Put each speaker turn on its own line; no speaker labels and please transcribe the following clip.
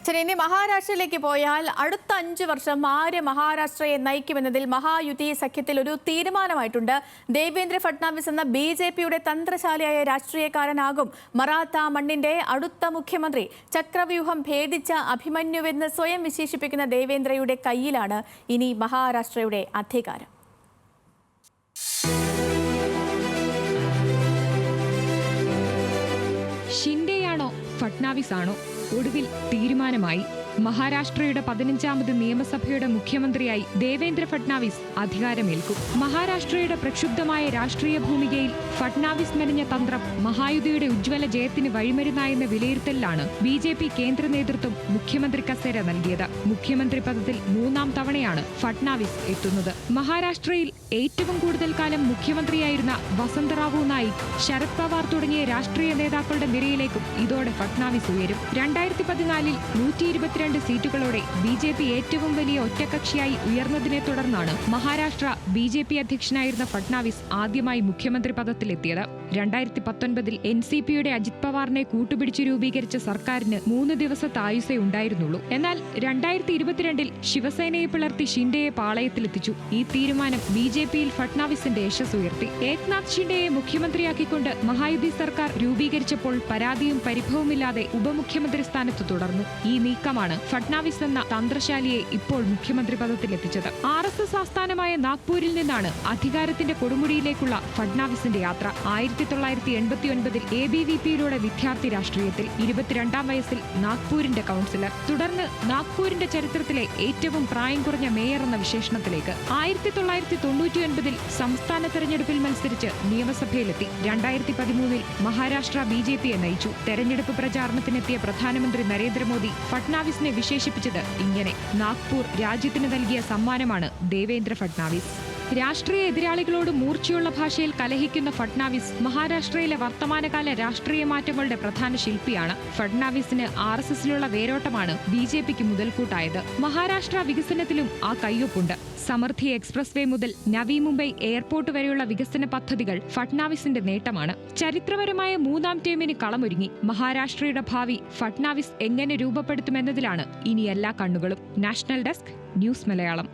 ശരി, ഇനി മഹാരാഷ്ട്രയിലേക്ക് പോയാൽ അടുത്ത 5 വർഷം ആര് മഹാരാഷ്ട്രയെ നയിക്കുമെന്നതിൽ മഹായുതി സഖ്യത്തിൽ ഒരു തീരുമാനമായിട്ടുണ്ട്. ദേവേന്ദ്ര ഫട്നാവിസ് എന്ന BJPയുടെ തന്ത്രശാലിയായ രാഷ്ട്രീയക്കാരനാകും മറാത്ത മണ്ണിന്റെ അടുത്ത മുഖ്യമന്ത്രി. ചക്രവ്യൂഹം ഭേദിച്ച അഭിമന്യുവെന്ന് സ്വയം വിശേഷിപ്പിക്കുന്ന ദേവേന്ദ്രയുടെ കയ്യിലാണ് ഇനി മഹാരാഷ്ട്രയുടെ അധികാരം.
ഷിൻഡെയാണോ ഫട്നാവിസ് ആണോ? ഒടുവിൽ തീരുമാനമായി. മഹാരാഷ്ട്രയുടെ 15ാമത് നിയമസഭയുടെ മുഖ്യമന്ത്രിയായി ദേവേന്ദ്ര ഫട്നാവിസ് അധികാരമേൽക്കും. മഹാരാഷ്ട്രയുടെ പ്രക്ഷുബ്ധമായ രാഷ്ട്രീയ ഭൂമികയിൽ ഫട്നാവിസ് മെനഞ്ഞ തന്ത്രം മഹായുതിയുടെ ഉജ്ജ്വല ജയത്തിന് വഴിമരുന്നായെന്ന വിലയിരുത്തലിലാണ് BJP കേന്ദ്ര നേതൃത്വം മുഖ്യമന്ത്രി കസേര നൽകിയത്. മുഖ്യമന്ത്രി പദത്തിൽ 3ാം തവണയാണ് ഫട്നാവിസ് എത്തുന്നത്. മഹാരാഷ്ട്രയിൽ ഏറ്റവും കൂടുതൽ കാലം മുഖ്യമന്ത്രിയായിരുന്ന വസന്തറാവു നായിക്, ശരത് പവാർ തുടങ്ങിയ രാഷ്ട്രീയ നേതാക്കളുടെ നിരയിലേക്കും ഇതോടെ ഫട്നാവിസ് ഉയരും. 2014 122 സീറ്റുകളോടെ BJP ഏറ്റവും വലിയ ഒറ്റക്കക്ഷിയായി ഉയർന്നതിനെ തുടർന്നാണ് മഹാരാഷ്ട്ര BJP അധ്യക്ഷനായിരുന്ന ഫട്നാവിസ് ആദ്യമായി മുഖ്യമന്ത്രി പദത്തിലെത്തിയത്. 2019 NCPയുടെ അജിത് പവാറിനെ കൂട്ടുപിടിച്ച് രൂപീകരിച്ച സർക്കാരിന് 3 ദിവസത്തെ ആയുസേ ഉണ്ടായിരുന്നുള്ളൂ. എന്നാൽ 2022 ശിവസേനയെ പിളർത്തി ഷിൻഡെയെ പാളയത്തിലെത്തിച്ചു. ഈ തീരുമാനം BJPയിൽ ഫട്നാവിസിന്റെ യശസ് ഉയർത്തി. ഏക്നാഥ് ഷിൻഡെയെ മുഖ്യമന്ത്രിയാക്കിക്കൊണ്ട് മഹായുതി സർക്കാർ രൂപീകരിച്ചപ്പോൾ പരാതിയും പരിഭവമില്ലാതെ ഉപമുഖ്യമന്ത്രി സ്ഥാനത്ത് തുടർന്നു. ഈ നീക്കമാണ് ഫട്നാവിസ് എന്ന തന്ത്രശാലിയെ ഇപ്പോൾ മുഖ്യമന്ത്രി പദത്തിലെത്തിച്ചത്. RSS ആസ്ഥാനമായ നാഗ്പൂരിൽ നിന്നാണ് അധികാരത്തിന്റെ കൊടുമുടിയിലേക്കുള്ള ഫട്നാവിസിന്റെ യാത്ര. 1989 ABVPയിലൂടെ വിദ്യാർത്ഥി രാഷ്ട്രീയത്തിൽ, 22ാം വയസ്സിൽ നാഗ്പൂരിന്റെ കൗൺസിലർ, തുടർന്ന് നാഗ്പൂരിന്റെ ചരിത്രത്തിലെ ഏറ്റവും പ്രായം കുറഞ്ഞ മേയർ എന്ന വിശേഷണത്തിലേക്ക്. 1999 സംസ്ഥാന തെരഞ്ഞെടുപ്പിൽ മത്സരിച്ച് നിയമസഭയിലെത്തി. 2013 മഹാരാഷ്ട്ര BJPയെ നയിച്ചു. തെരഞ്ഞെടുപ്പ് പ്രചാരണത്തിനെത്തിയ പ്രധാനമന്ത്രി നരേന്ദ്രമോദി ഫട്നാവിസിനെ വിശേഷിപ്പിച്ചത് ഇങ്ങനെ: നാഗ്പൂർ രാജ്യത്തിന് നൽകിയ സമ്മാനമാണ് ദേവേന്ദ്ര ഫട്നാവിസ്. രാഷ്ട്രീയ എതിരാളികളോട് മൂർച്ചയുള്ള ഭാഷയിൽ കലഹിക്കുന്ന ഫട്നാവിസ് മഹാരാഷ്ട്രയിലെ വർത്തമാനകാല രാഷ്ട്രീയ മാറ്റങ്ങളുടെ പ്രധാന ശില്പിയാണ്. ഫട്നാവിസിന് RSSലുള്ള വേരോട്ടമാണ് BJPക്ക് മുതൽക്കൂട്ടായത്. മഹാരാഷ്ട്ര വികസനത്തിലും ആ കയ്യൊപ്പുണ്ട്. സമൃദ്ധി എക്സ്പ്രസ് വേ മുതൽ നവി മുംബൈ എയർപോർട്ട് വരെയുള്ള വികസന പദ്ധതികൾ ഫട്നാവിസിന്റെ നേട്ടമാണ്. ചരിത്രപരമായ 3ാം ടേമിന് കളമൊരുങ്ങി. മഹാരാഷ്ട്രയുടെ ഭാവി ഫട്നാവിസ് എങ്ങനെ രൂപപ്പെടുത്തുമെന്നതിലാണ് ഇനി എല്ലാ കണ്ണുകളും. National desk, news Malayalam.